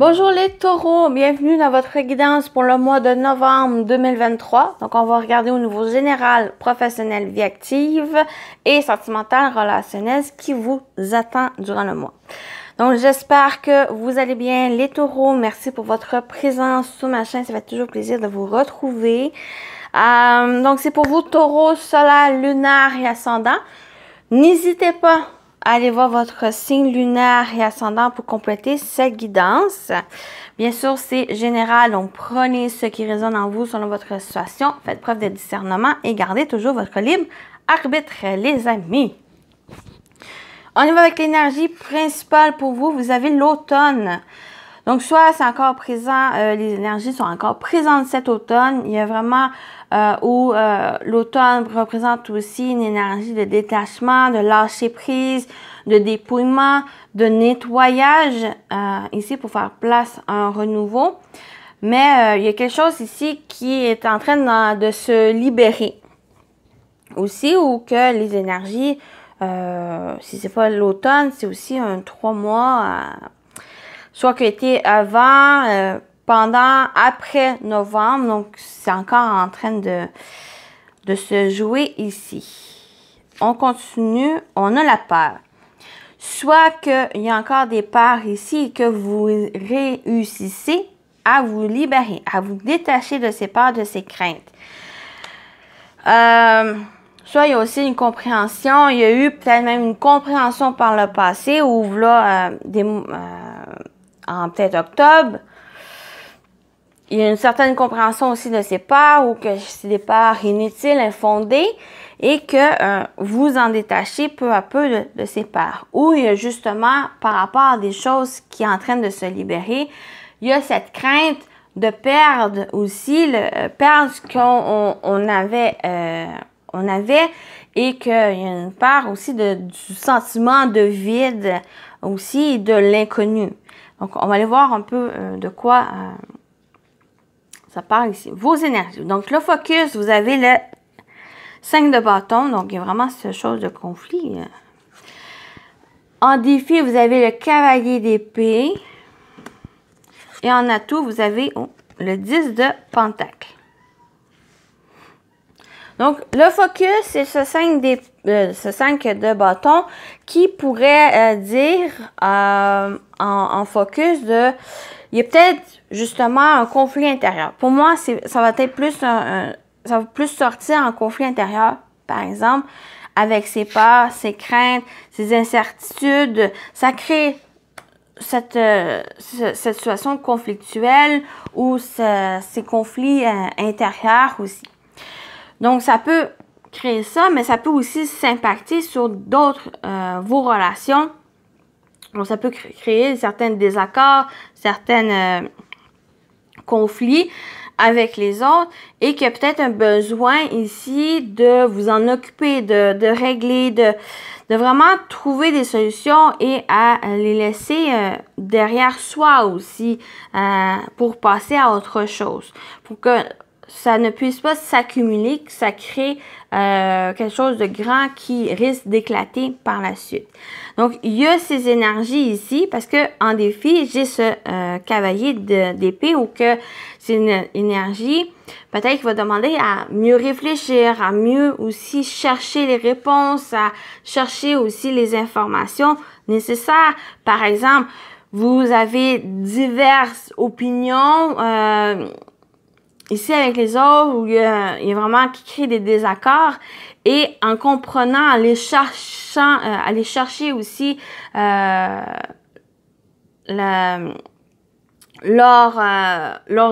Bonjour les taureaux, bienvenue dans votre guidance pour le mois de novembre 2023. Donc on va regarder au niveau général, professionnel, vie active et sentimental, relationnel, ce qui vous attend durant le mois. Donc j'espère que vous allez bien les taureaux. Merci pour votre présence sur ma chaîne, ça fait toujours plaisir de vous retrouver. Donc c'est pour vous taureaux, solaire, lunaire et ascendant. N'hésitez pas à aller voir votre signe lunaire et ascendant pour compléter cette guidance. Bien sûr, c'est général, donc prenez ce qui résonne en vous selon votre situation. Faites preuve de discernement et gardez toujours votre libre arbitre, les amis. On y va avec l'énergie principale pour vous. Vous avez l'automne. Donc, soit c'est encore présent, les énergies sont encore présentes cet automne. Il y a vraiment où l'automne représente aussi une énergie de détachement, de lâcher prise, de dépouillement, de nettoyage, ici pour faire place à un renouveau. Mais il y a quelque chose ici qui est en train de se libérer. Aussi, ou que les énergies, si c'est pas l'automne, c'est aussi un 3 mois, soit qui a été avant, pendant, après novembre. Donc, c'est encore en train de se jouer ici. On continue, on a la peur. Soit qu'il y a encore des peurs ici et que vous réussissez à vous libérer, à vous détacher de ces peurs, de ces craintes. Soit il y a aussi une compréhension, il y a eu peut-être même une compréhension par le passé ou là, en peut-être octobre, il y a une certaine compréhension aussi de ces peurs ou que c'est des peurs inutiles, infondées et que vous en détachez peu à peu de ces peurs. Ou il y a justement par rapport à des choses qui sont en train de se libérer, il y a cette crainte de perdre aussi, perdre ce qu'on avait et qu'il y a une part aussi du sentiment de vide aussi et de l'inconnu. Donc, on va aller voir un peu de quoi ça parle ici. Vos énergies. Donc, le focus, vous avez le 5 de bâton. Donc, il y a vraiment cette chose de conflit. En défi, vous avez le cavalier d'épée. Et en atout, vous avez le 10 de pentacle. Donc, le focus, c'est ce 5 de bâton qui pourrait dire en focus de... Il y a peut-être justement un conflit intérieur. Pour moi, ça va être plus ça va plus sortir en conflit intérieur, par exemple, avec ses peurs, ses craintes, ses incertitudes. Ça crée cette situation conflictuelle ou ces conflits intérieurs aussi. Donc, ça peut créer ça, mais ça peut aussi s'impacter sur d'autres, vos relations. Donc, ça peut créer certains désaccords, certains conflits avec les autres et qu'il y a peut-être un besoin ici de vous en occuper, de régler, de vraiment trouver des solutions et à les laisser derrière soi aussi pour passer à autre chose. Pour que ça ne puisse pas s'accumuler, que ça crée quelque chose de grand qui risque d'éclater par la suite. Donc, il y a ces énergies ici parce que en défi, j'ai ce cavalier d'épée ou que c'est une énergie peut-être qui va demander à mieux réfléchir, à mieux aussi chercher les réponses, à chercher aussi les informations nécessaires. Par exemple, vous avez diverses opinions ici avec les autres, où il y a vraiment qui crée des désaccords, et en comprenant, aller chercher aussi leurs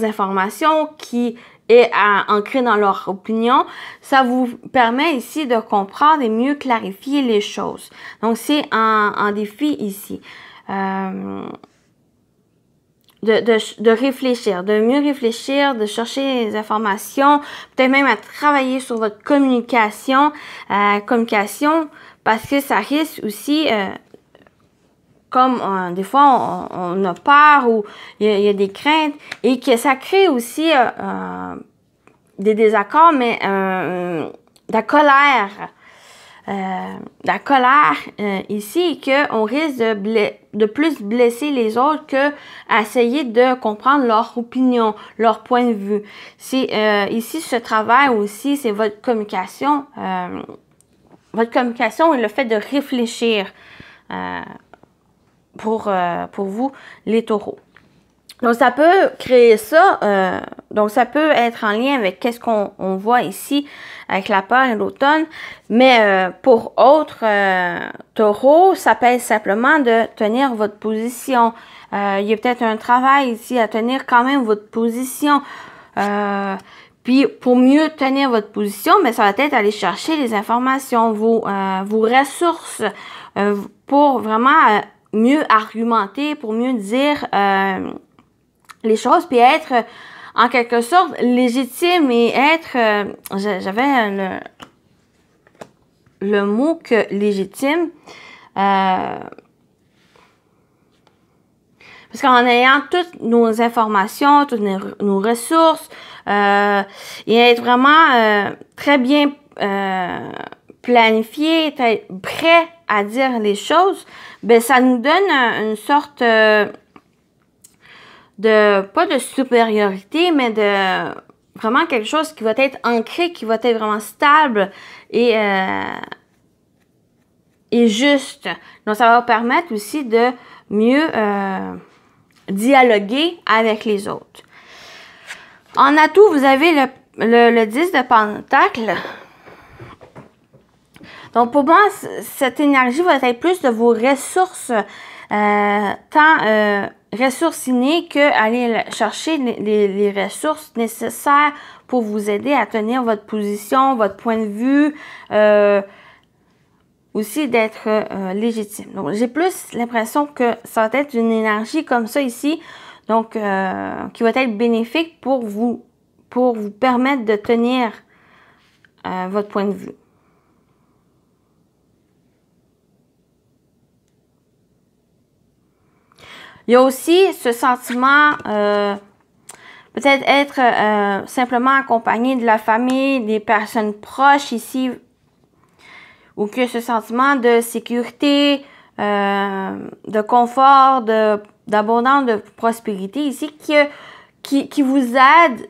informations qui est ancrée dans leur opinion, ça vous permet ici de comprendre et mieux clarifier les choses. Donc, c'est en défi ici. De réfléchir, de mieux réfléchir, de chercher les informations, peut-être même à travailler sur votre communication, parce que ça risque aussi, comme des fois on a peur ou il y a des craintes et que ça crée aussi des désaccords, mais de la colère. la colère ici et qu'on risque de plus blesser les autres que à essayer de comprendre leur opinion, leur point de vue. Ici, ce travail aussi, c'est votre communication. Votre communication et le fait de réfléchir pour vous, les taureaux. Donc, ça peut créer ça. Donc, ça peut être en lien avec qu'est-ce qu'on voit ici avec la peur et l'automne. Mais pour autres taureaux, ça peut être simplement de tenir votre position. Il y a peut-être un travail ici à tenir quand même votre position. Puis, pour mieux tenir votre position, mais ça va être aller chercher les informations, vos ressources, pour vraiment mieux argumenter, pour mieux dire les choses, puis être en quelque sorte légitime et être, j'avais le mot que légitime, parce qu'en ayant toutes nos informations, toutes nos ressources, et être vraiment très bien planifié, être prêt à dire les choses, ben ça nous donne une sorte pas de supériorité, mais de vraiment quelque chose qui va être ancré, qui va être vraiment stable et juste. Donc, ça va permettre aussi de mieux dialoguer avec les autres. En atout, vous avez le 10 de Pentacles. Donc, pour moi, cette énergie va être plus de vos ressources, tant ressources innées que aller chercher les ressources nécessaires pour vous aider à tenir votre position, votre point de vue, aussi d'être légitime. Donc, j'ai plus l'impression que ça va être une énergie comme ça ici, donc qui va être bénéfique pour vous permettre de tenir votre point de vue. Il y a aussi ce sentiment, peut-être être simplement accompagné de la famille, des personnes proches ici, ou que ce sentiment de sécurité, de confort, d'abondance, de prospérité ici, qui vous aide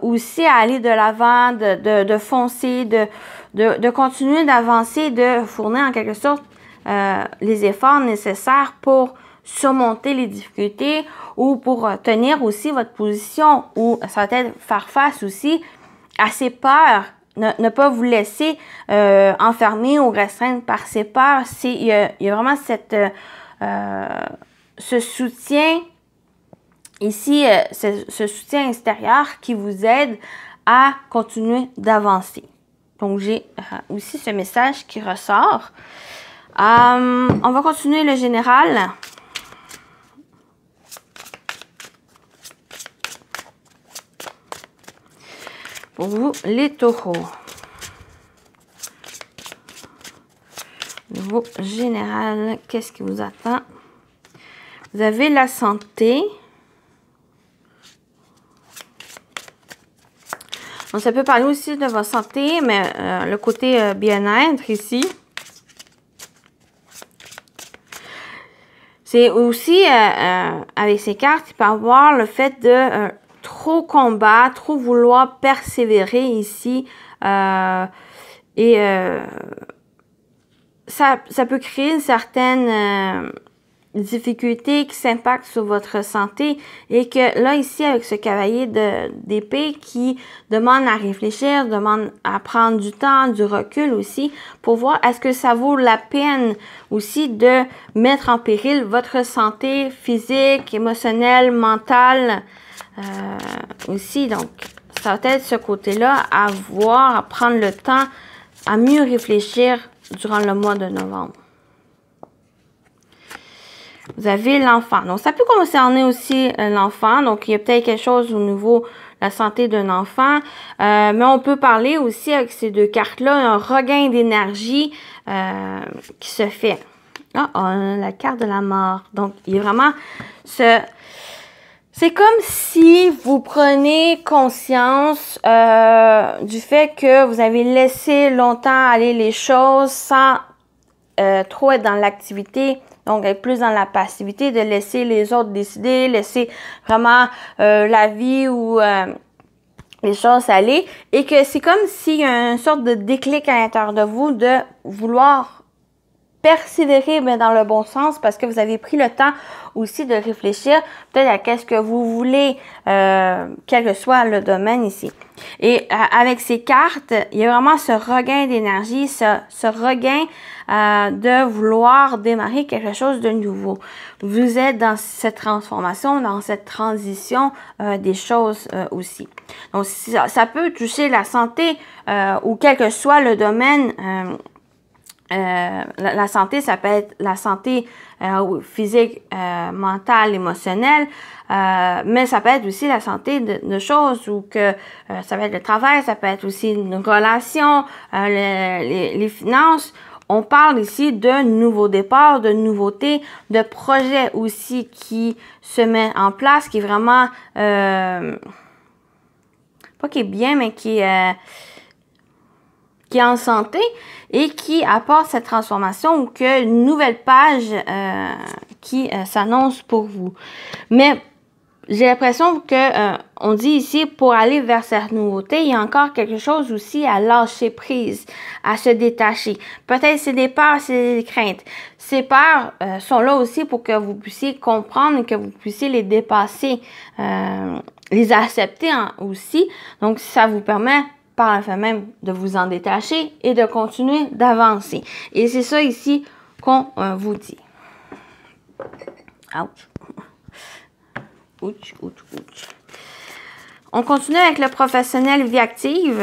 aussi à aller de l'avant, de foncer, de continuer d'avancer, de fournir en quelque sorte les efforts nécessaires pour surmonter les difficultés ou pour tenir aussi votre position, ou ça va être faire face aussi à ses peurs, ne pas vous laisser enfermer ou restreindre par ses peurs. Il y a vraiment ce soutien ici, ce soutien extérieur qui vous aide à continuer d'avancer. Donc, j'ai aussi ce message qui ressort. On va continuer le général. Pour vous, les taureaux. Niveau général, qu'est-ce qui vous attend? Vous avez la santé. Donc, ça peut parler aussi de votre santé, mais le côté bien-être ici. C'est aussi, avec ces cartes, il peut y avoir le fait de trop combattre, trop vouloir persévérer ici. Ça peut créer une certaine difficulté qui s'impacte sur votre santé, et que là, ici, avec ce cavalier d'épée qui demande à réfléchir, demande à prendre du temps, du recul aussi, pour voir est-ce que ça vaut la peine aussi de mettre en péril votre santé physique, émotionnelle, mentale aussi. Donc, ça va être ce côté-là à voir, à prendre le temps, à mieux réfléchir durant le mois de novembre. Vous avez l'enfant. Donc, ça peut concerner aussi l'enfant. Donc, il y a peut-être quelque chose au niveau de la santé d'un enfant. Mais on peut parler aussi avec ces deux cartes-là, un regain d'énergie qui se fait. Ah, on a la carte de la mort. Donc, il y a vraiment C'est comme si vous prenez conscience du fait que vous avez laissé longtemps aller les choses sans trop être dans l'activité, donc être plus dans la passivité, de laisser les autres décider, laisser vraiment la vie ou les choses aller, et que c'est comme s'il y a une sorte de déclic à l'intérieur de vous de vouloir persévérer, mais dans le bon sens, parce que vous avez pris le temps aussi de réfléchir peut-être à qu'est-ce que vous voulez, quel que soit le domaine ici. Et avec ces cartes, il y a vraiment ce regain d'énergie, ce regain de vouloir démarrer quelque chose de nouveau. Vous êtes dans cette transformation, dans cette transition des choses aussi. Donc, ça peut toucher la santé ou quel que soit le domaine. La santé, ça peut être la santé physique, mentale, émotionnelle, mais ça peut être aussi la santé de choses ou que ça peut être le travail, ça peut être aussi une relation, les finances. On parle ici de nouveaux départs, de nouveautés, de projets aussi qui se met en place, qui est vraiment, pas qui est bien, mais qui est en santé et qui apporte cette transformation ou que une nouvelle page qui s'annonce pour vous. Mais j'ai l'impression que on dit ici, pour aller vers cette nouveauté, il y a encore quelque chose aussi à lâcher prise, à se détacher. Peut-être c'est des peurs, c'est des craintes. Ces peurs sont là aussi pour que vous puissiez comprendre et que vous puissiez les dépasser, les accepter aussi. Donc, ça vous permet par le fait même de vous en détacher et de continuer d'avancer. Et c'est ça ici qu'on vous dit. Ouch. Ouch, ouch, ouch. On continue avec le professionnel vie active.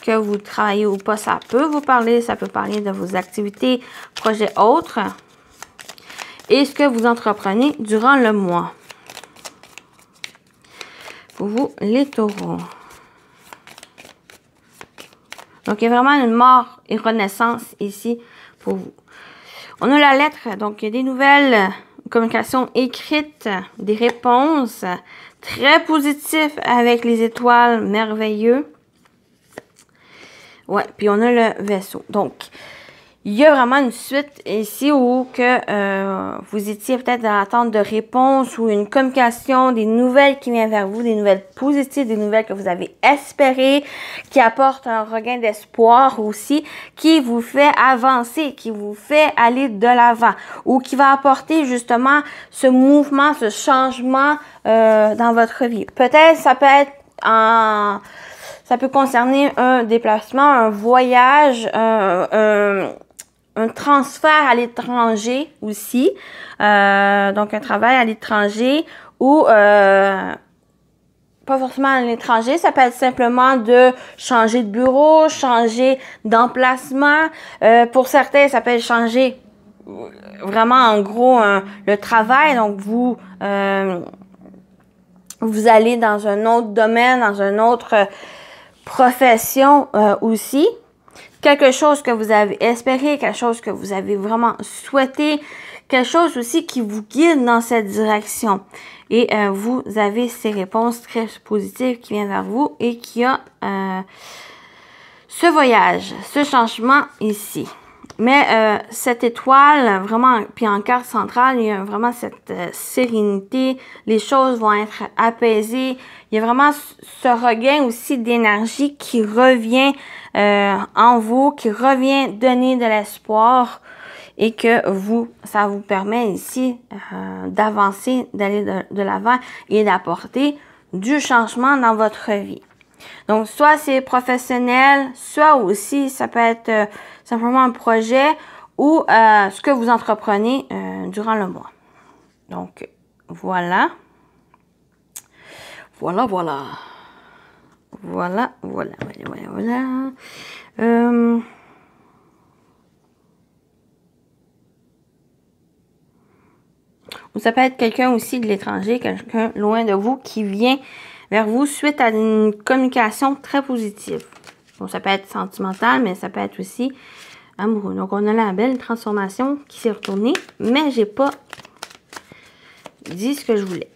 Que vous travaillez ou pas, ça peut vous parler. Ça peut parler de vos activités, projets autres. Et ce que vous entreprenez durant le mois. Pour vous, les taureaux. Donc, il y a vraiment une mort et renaissance ici pour vous. On a la lettre, donc il y a des nouvelles communications écrites, des réponses très positives avec les étoiles merveilleux. Ouais, puis on a le vaisseau. Donc, il y a vraiment une suite ici où que vous étiez peut-être dans l'attente de réponses ou une communication, des nouvelles qui viennent vers vous, des nouvelles positives, des nouvelles que vous avez espérées, qui apportent un regain d'espoir aussi, qui vous fait avancer, qui vous fait aller de l'avant ou qui va apporter justement ce mouvement, ce changement dans votre vie. Peut-être ça peut être ça peut concerner un déplacement, un voyage, un transfert à l'étranger aussi, donc un travail à l'étranger ou pas forcément à l'étranger, ça peut être simplement de changer de bureau, changer d'emplacement. Pour certains, ça peut être changer vraiment en gros le travail, donc vous allez dans un autre domaine, dans une autre profession aussi. Quelque chose que vous avez espéré, quelque chose que vous avez vraiment souhaité, quelque chose aussi qui vous guide dans cette direction. Et vous avez ces réponses très positives qui viennent vers vous et qui a ce voyage, ce changement ici. Mais cette étoile, vraiment, puis en carte centrale, il y a vraiment cette sérénité. Les choses vont être apaisées. Il y a vraiment ce regain aussi d'énergie qui revient en vous, qui revient donner de l'espoir et que ça vous permet ici d'avancer, d'aller de l'avant et d'apporter du changement dans votre vie. Donc, soit c'est professionnel, soit aussi ça peut être simplement un projet ou ce que vous entreprenez durant le mois. Donc, voilà. Voilà. Ou ça peut être quelqu'un aussi de l'étranger, quelqu'un loin de vous qui vient vers vous suite à une communication très positive. Bon, ça peut être sentimental, mais ça peut être aussi amoureux. Donc, on a la belle transformation qui s'est retournée, mais j'ai pas dit ce que je voulais.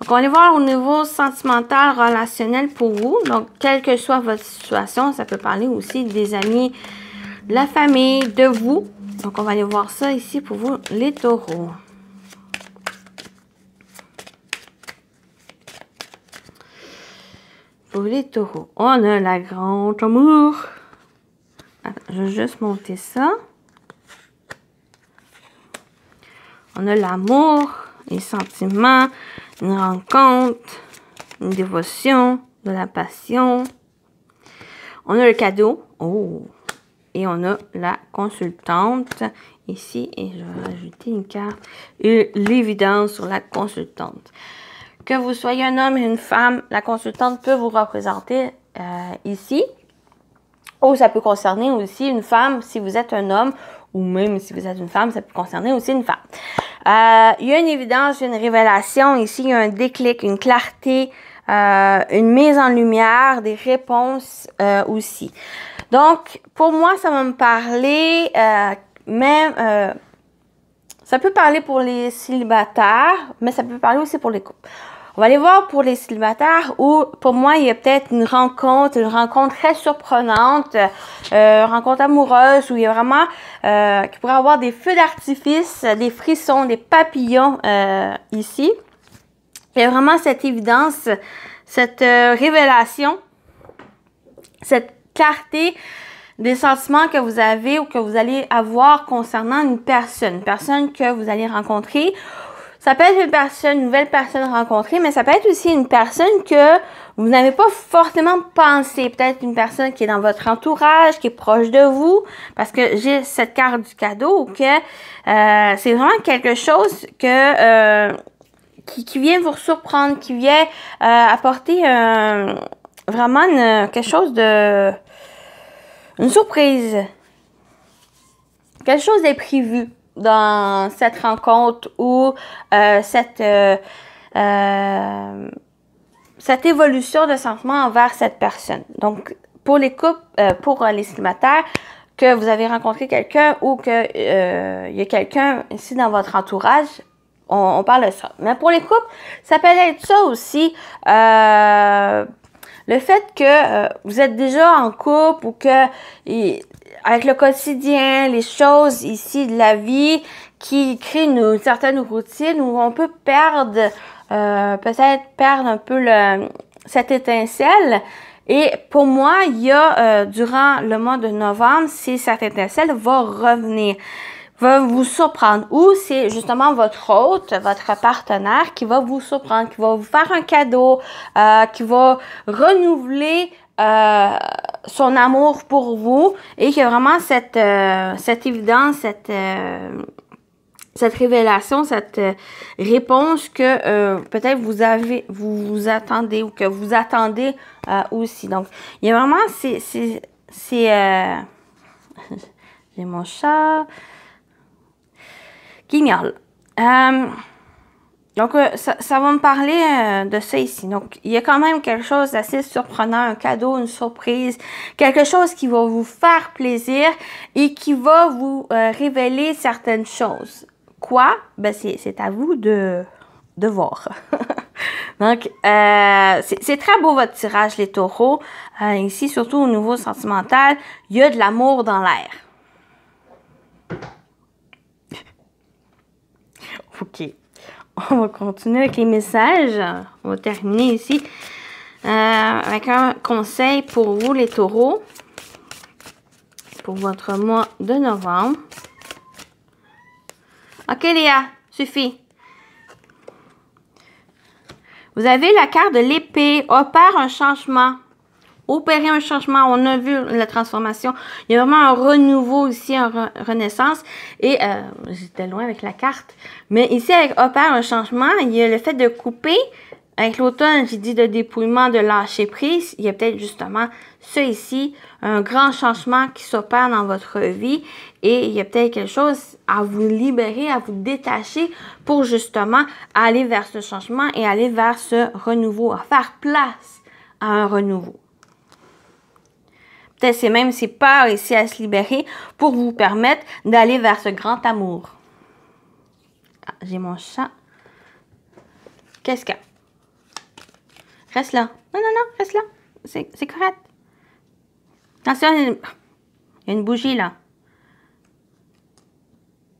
Donc, on va aller voir au niveau sentimental, relationnel pour vous. Donc, quelle que soit votre situation, ça peut parler aussi des amis, de la famille, de vous. Donc, on va aller voir ça ici pour vous, les taureaux. Pour les taureaux, on a la grande amour. Attends, je vais juste monter ça. On a l'amour, les sentiments, une rencontre, une dévotion, de la passion. On a le cadeau. Oh! Et on a la consultante ici. Et je vais rajouter une carte. Et l'évidence sur la consultante. Que vous soyez un homme et une femme, la consultante peut vous représenter ici. Ou ça peut concerner aussi une femme si vous êtes un homme. Ou même si vous êtes une femme, ça peut concerner aussi une femme. Il y a une évidence, une révélation. Ici, il y a un déclic, une clarté, une mise en lumière, des réponses aussi. Donc, pour moi, ça va me parler, ça peut parler pour les célibataires, mais ça peut parler aussi pour les couples. On va aller voir pour les célibataires où, pour moi, il y a peut-être une rencontre très surprenante, rencontre amoureuse où il y a vraiment, qui pourrait avoir des feux d'artifice, des frissons, des papillons ici. Il y a vraiment cette évidence, cette révélation, cette clarté des sentiments que vous avez ou que vous allez avoir concernant une personne que vous allez rencontrer. Ça peut être une nouvelle personne rencontrée, mais ça peut être aussi une personne que vous n'avez pas forcément pensé. Peut-être une personne qui est dans votre entourage, qui est proche de vous, parce que j'ai cette carte du cadeau, ou que c'est vraiment quelque chose que qui vient vous surprendre, qui vient apporter vraiment quelque chose de... une surprise. Quelque chose d'imprévu dans cette rencontre ou cette évolution de sentiment envers cette personne. Donc, pour les couples, pour les célibataires, que vous avez rencontré quelqu'un ou que il y a quelqu'un ici dans votre entourage, on parle de ça. Mais pour les couples, ça peut être ça aussi. Le fait que vous êtes déjà en couple ou que avec le quotidien, les choses ici de la vie qui créent une certaine routine où on peut perdre, peut-être perdre un peu cette étincelle. Et pour moi, il y a, durant le mois de novembre, si cette étincelle va revenir, va vous surprendre. Ou c'est justement votre hôte, votre partenaire qui va vous surprendre, qui va vous faire un cadeau, qui va renouveler son amour pour vous et qu'il y a vraiment cette évidence, cette révélation, cette réponse que peut-être vous attendez ou que vous attendez aussi. Donc, il y a vraiment j'ai mon chat qui miaule. Donc, ça va me parler de ça ici. Donc, il y a quand même quelque chose d'assez surprenant, un cadeau, une surprise, quelque chose qui va vous faire plaisir et qui va vous révéler certaines choses. Quoi? Ben, c'est à vous de voir. Donc, c'est très beau votre tirage, les taureaux. Ici, surtout au niveau sentimental, il y a de l'amour dans l'air. OK. On va continuer avec les messages. On va terminer ici avec un conseil pour vous, les taureaux, pour votre mois de novembre. OK, Léa, suffit. Vous avez la carte de l'épée. Opère un changement. Opérer un changement. On a vu la transformation. Il y a vraiment un renouveau ici, une renaissance. Et j'étais loin avec la carte. Mais ici, avec opère un changement, il y a le fait de couper. Avec l'automne, j'ai dit de dépouillement, de lâcher prise. Il y a peut-être justement ça ici, un grand changement qui s'opère dans votre vie. Et il y a peut-être quelque chose à vous libérer, à vous détacher pour justement aller vers ce changement et aller vers ce renouveau, à faire place à un renouveau. Peut-être c'est même ces peurs ici à se libérer pour vous permettre d'aller vers ce grand amour. Ah, j'ai mon chat. Qu'est-ce qu'il y a? Reste là. Non, non, non, reste là. C'est correct. Attention, il y a une bougie là.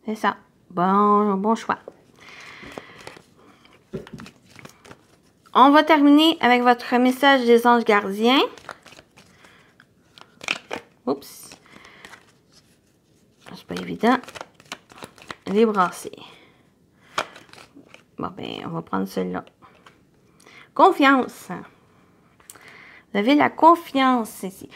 C'est ça. Bon choix. On va terminer avec votre message des anges gardiens. Oups. C'est pas évident. Les brasser. Bon, ben, on va prendre celui-là. Confiance. Vous avez la confiance ici.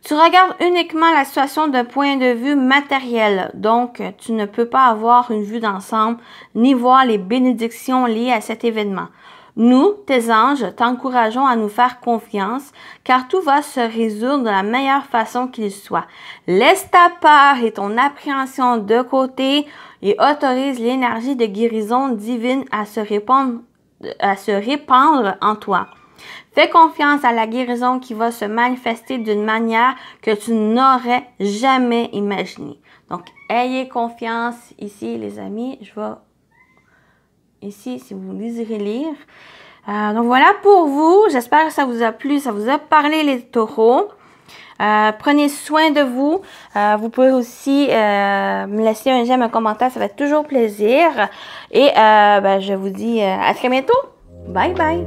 Tu regardes uniquement la situation d'un point de vue matériel. Donc, tu ne peux pas avoir une vue d'ensemble ni voir les bénédictions liées à cet événement. Nous, tes anges, t'encourageons à nous faire confiance, car tout va se résoudre de la meilleure façon qu'il soit. Laisse ta peur et ton appréhension de côté et autorise l'énergie de guérison divine à se répandre en toi. Fais confiance à la guérison qui va se manifester d'une manière que tu n'aurais jamais imaginée. Donc, ayez confiance ici, les amis. Je vais ici, si vous désirez lire. Donc, voilà pour vous. J'espère que ça vous a plu, ça vous a parlé, les taureaux. Prenez soin de vous. Vous pouvez aussi me laisser un j'aime, un commentaire. Ça va être toujours plaisir. Et je vous dis à très bientôt. Bye bye.